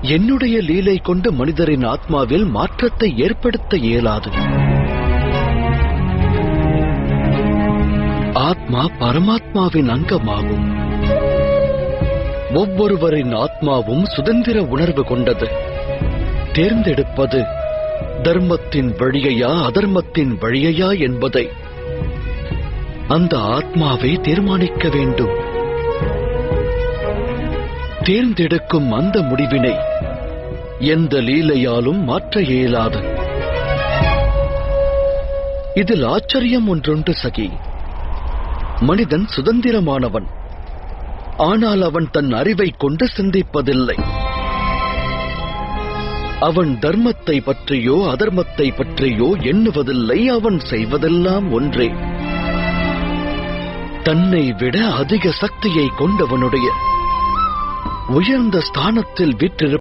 என்னுடைய லீலை கொண்டு மனிதரின் ஆத்மாவில் மாற்றத்தை ஏற்படுத்த இயலாது. ஆத்மா பரமாத்மாவின் அங்கமாகும். ஒவ்வொருவரின் ஆத்மாவும் சுதந்திர உணர்வு கொண்டது. தேர்ந்தெடுப்பது தர்மத்தின் வழியையா அதர்மத்தின் வழியையா என்பதை அந்த ஆத்மாவை தீர்மானிக்க வேண்டும். தேர்ந்தெடுக்கும் அந்த முடிவினை எந்த லீலையாலும் மாற்ற இயலாது. இதில் ஆச்சரியம் ஒன்றுண்டு சகி. மனிதன் சுதந்திரமானவன். ஆனால் அவன் தன் அறிவை கொண்டு சிந்திப்பதில்லை. அவன் தர்மத்தை பற்றியோ அதர்மத்தை பற்றியோ எண்ணுவதில்லை. அவன் செய்வதெல்லாம் ஒன்றே. தன்னை விட அதிக சக்தியை கொண்டவனுடைய உயர்ந்த ஸ்தானத்தில் வீற்றிருப்ப